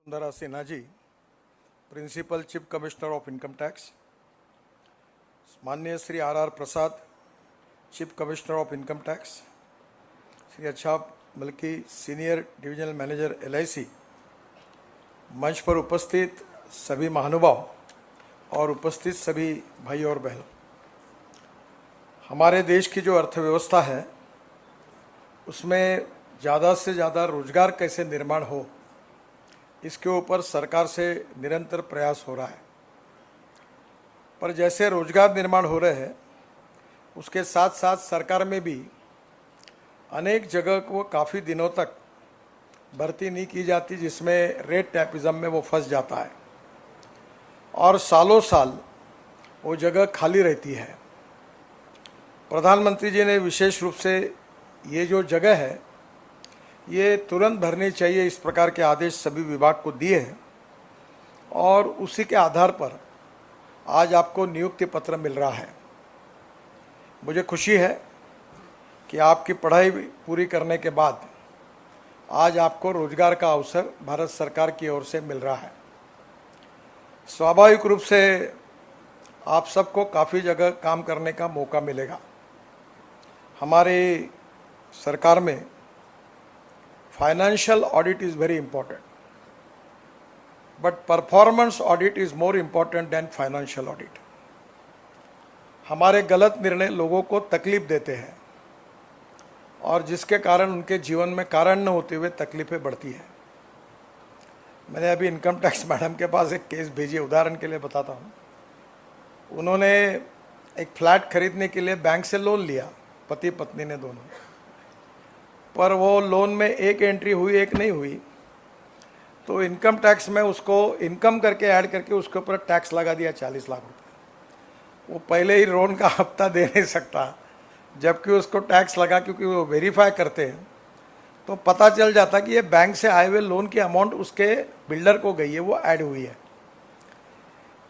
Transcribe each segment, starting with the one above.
Sundara Sinha ji, principal chief commissioner of income tax, माननीय Shri R Prasad, chief commissioner of income tax, Shri अच्छा बल्कि senior divisional manager LIC, मंच पर उपस्थित सभी महानुभाव और उपस्थित सभी भाई और बहनों, हमारे देश की जो अर्थव्यवस्था है उसमें ज़्यादा से ज़्यादा रोजगार कैसे निर्माण हो, इसके ऊपर सरकार से निरंतर प्रयास हो रहा है। पर जैसे रोजगार निर्माण हो रहे हैं उसके साथ साथ सरकार में भी अनेक जगह को काफ़ी दिनों तक भर्ती नहीं की जाती, जिसमें रेट टैपिज्म में वो फंस जाता है और सालों साल वो जगह खाली रहती है। प्रधानमंत्री जी ने विशेष रूप से ये जो जगह है ये तुरंत भरनी चाहिए, इस प्रकार के आदेश सभी विभाग को दिए हैं और उसी के आधार पर आज आपको नियुक्ति पत्र मिल रहा है। मुझे खुशी है कि आपकी पढ़ाई पूरी करने के बाद आज आपको रोजगार का अवसर भारत सरकार की ओर से मिल रहा है। स्वाभाविक रूप से आप सबको काफ़ी जगह काम करने का मौका मिलेगा। हमारी सरकार में financial audit is very important, but performance audit is more important than financial audit. हमारे गलत निर्णय लोगों को तकलीफ देते हैं और जिसके कारण उनके जीवन में कारण न होते हुए तकलीफें बढ़ती हैं। मैंने अभी इनकम टैक्स मैडम के पास एक केस भेजी, उदाहरण के लिए बताता हूँ। उन्होंने एक फ्लैट खरीदने के लिए बैंक से लोन लिया, पति पत्नी ने दोनों, पर वो लोन में एक एंट्री हुई, एक नहीं हुई, तो इनकम टैक्स में उसको इनकम करके ऐड करके उसके ऊपर टैक्स लगा दिया 40 लाख रुपए। वो पहले ही लोन का हफ्ता दे नहीं सकता, जबकि उसको टैक्स लगा, क्योंकि वो वेरीफाई करते हैं तो पता चल जाता कि ये बैंक से आए हुए लोन की अमाउंट उसके बिल्डर को गई है, वो ऐड हुई है।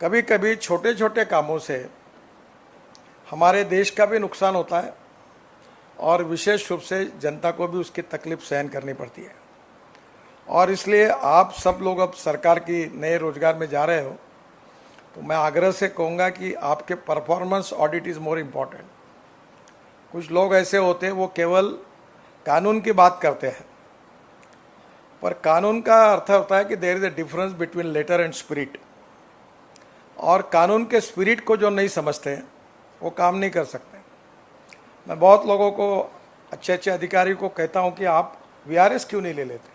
कभी कभी छोटे छोटे कामों से हमारे देश का भी नुकसान होता है और विशेष रूप से जनता को भी उसकी तकलीफ सहन करनी पड़ती है। और इसलिए आप सब लोग अब सरकार की नए रोजगार में जा रहे हो तो मैं आग्रह से कहूँगा कि आपके performance audit is more important. कुछ लोग ऐसे होते हैं वो केवल कानून की बात करते हैं, पर कानून का अर्थ होता है कि there is a difference between letter and spirit, और कानून के स्पिरिट को जो नहीं समझते हैं वो काम नहीं कर सकते। मैं बहुत लोगों को, अच्छे अच्छे अधिकारी को कहता हूं कि आप VRS क्यों नहीं ले लेते,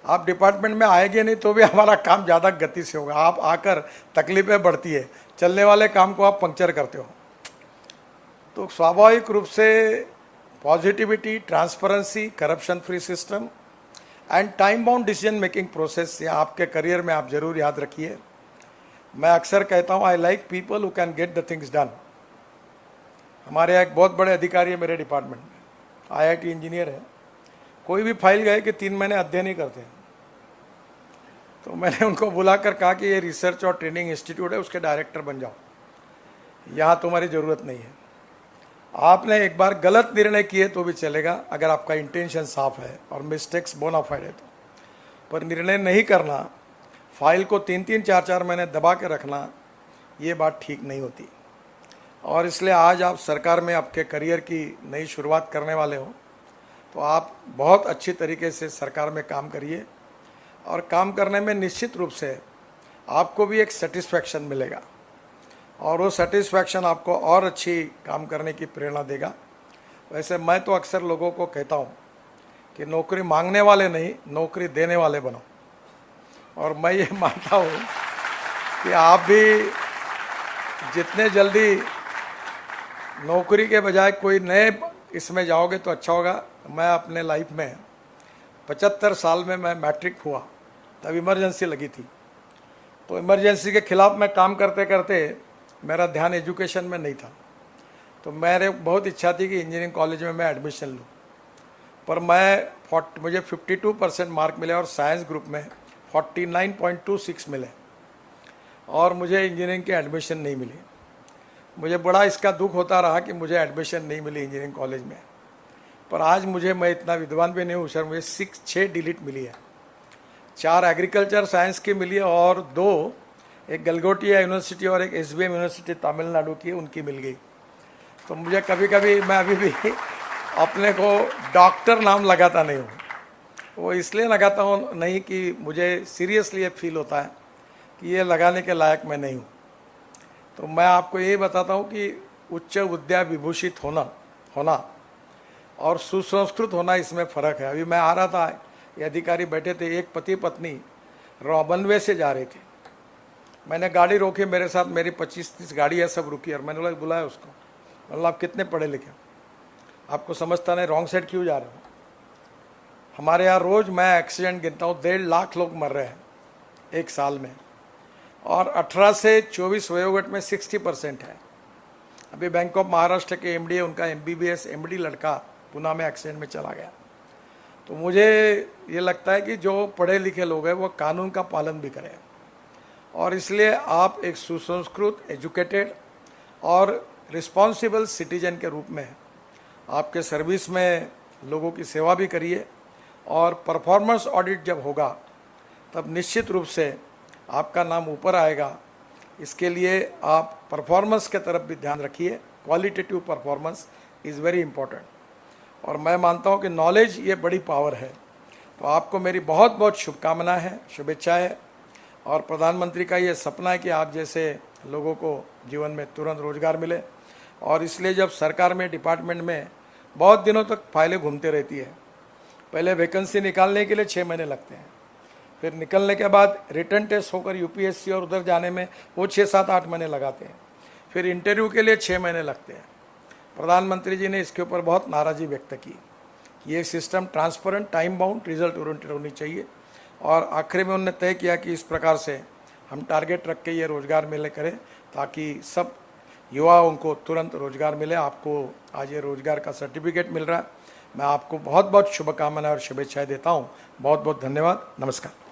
आप डिपार्टमेंट में आएंगे नहीं तो भी हमारा काम ज़्यादा गति से होगा। आप आकर तकलीफें बढ़ती है, चलने वाले काम को आप पंक्चर करते हो। तो स्वाभाविक रूप से positivity, transparency, corruption free system and time bound decision making process, ये आपके करियर में आप जरूर याद रखिए। मैं अक्सर कहता हूँ, I like people who can get the things done. हमारे यहाँ एक बहुत बड़े अधिकारी है मेरे डिपार्टमेंट में, IIT इंजीनियर है, कोई भी फाइल गए कि 3 महीने अध्ययन नहीं करते। तो मैंने उनको बुलाकर कहा कि ये रिसर्च और ट्रेनिंग इंस्टीट्यूट है, उसके डायरेक्टर बन जाओ, यहाँ तुम्हारी ज़रूरत नहीं है। आपने एक बार गलत निर्णय किए तो भी चलेगा अगर आपका इंटेंशन साफ है और मिस्टेक्स बोनाफाइड है तो, पर निर्णय नहीं करना, फाइल को 3-3, 4-4 महीने दबा के रखना, ये बात ठीक नहीं होती। और इसलिए आज आप सरकार में आपके करियर की नई शुरुआत करने वाले हो तो आप बहुत अच्छी तरीके से सरकार में काम करिए, और काम करने में निश्चित रूप से आपको भी एक सेटिस्फैक्शन मिलेगा और वो सेटिस्फैक्शन आपको और अच्छी काम करने की प्रेरणा देगा। वैसे मैं तो अक्सर लोगों को कहता हूँ कि नौकरी मांगने वाले नहीं, नौकरी देने वाले बनो, और मैं ये मानता हूँ कि आप भी जितने जल्दी नौकरी के बजाय कोई नए इसमें जाओगे तो अच्छा होगा। मैं अपने लाइफ में 75 साल में मैं मैट्रिक हुआ, तब इमरजेंसी लगी थी, तो इमरजेंसी के खिलाफ मैं काम करते करते मेरा ध्यान एजुकेशन में नहीं था, तो मेरे बहुत इच्छा थी कि इंजीनियरिंग कॉलेज में मैं एडमिशन लूँ, पर मुझे 52% मार्क मिले और साइंस ग्रुप में 49.26 मिले और मुझे इंजीनियरिंग की एडमिशन नहीं मिली। मुझे बड़ा इसका दुख होता रहा कि मुझे एडमिशन नहीं मिली इंजीनियरिंग कॉलेज में, पर आज मैं इतना विद्वान भी नहीं हूँ सर, मुझे 6 डिलीट मिली है। 4 एग्रीकल्चर साइंस की मिली और 2 एक गलगोटिया यूनिवर्सिटी और एक SBM यूनिवर्सिटी तमिलनाडु की उनकी मिल गई। तो मुझे कभी कभी मैं अभी भी अपने को डॉक्टर नाम लगाता नहीं हूँ। वो इसलिए लगाता हूँ नहीं कि मुझे सीरियसली ये फील होता है कि ये लगाने के लायक मैं नहीं हूँ। तो मैं आपको ये बताता हूँ कि उच्च विद्या विभूषित होना और सुसंस्कृत होना, इसमें फ़र्क है। अभी मैं आ रहा था, ये अधिकारी बैठे थे, एक पति पत्नी रॉबनवे से जा रहे थे। मैंने गाड़ी रोकी, मेरे साथ मेरी 25-30 गाड़ी है, सब रुकी और मैंने बोला, बुलाया उसको, मतलब आप कितने पढ़े लिखे, आपको समझता नहीं, रॉन्ग साइड क्यों जा रहे हो? हमारे यहाँ रोज़ मैं एक्सीडेंट गिनता हूँ, 1.5 लाख लोग मर रहे हैं एक साल में, और 18 से 24 वयोगट में 60% है। अभी बैंक ऑफ महाराष्ट्र के MD, उनका MBBS MD लड़का पुणे में एक्सीडेंट में चला गया। तो मुझे ये लगता है कि जो पढ़े लिखे लोग हैं वो कानून का पालन भी करें, और इसलिए आप एक सुसंस्कृत, एजुकेटेड और रिस्पॉन्सिबल सिटीजन के रूप में आपके सर्विस में लोगों की सेवा भी करिए। और परफॉर्मेंस ऑडिट जब होगा तब निश्चित रूप से आपका नाम ऊपर आएगा। इसके लिए आप परफॉर्मेंस के तरफ भी ध्यान रखिए। Qualitative performance is very important, और मैं मानता हूँ कि नॉलेज ये बड़ी पावर है। तो आपको मेरी बहुत बहुत शुभकामनाएं हैं, शुभेच्छाएं हैं, और प्रधानमंत्री का ये सपना है कि आप जैसे लोगों को जीवन में तुरंत रोजगार मिले। और इसलिए जब सरकार में, डिपार्टमेंट में बहुत दिनों तक फाइलें घूमते रहती है, पहले वैकेंसी निकालने के लिए 6 महीने लगते हैं, फिर निकलने के बाद रिटर्न टेस्ट होकर UPSC और उधर जाने में वो 6-7-8 महीने लगाते हैं, फिर इंटरव्यू के लिए 6 महीने लगते हैं। प्रधानमंत्री जी ने इसके ऊपर बहुत नाराज़गी व्यक्त की कि ये system transparent, time bound, result oriented होनी चाहिए। और आखिर में उन्होंने तय किया कि इस प्रकार से हम टारगेट रख के ये रोज़गार मेले करें ताकि सब युवाओं को तुरंत रोज़गार मिले। आपको आज ये रोज़गार का सर्टिफिकेट मिल रहा है। मैं आपको बहुत बहुत शुभकामनाएं और शुभेच्छाएं देता हूं। बहुत बहुत धन्यवाद। नमस्कार।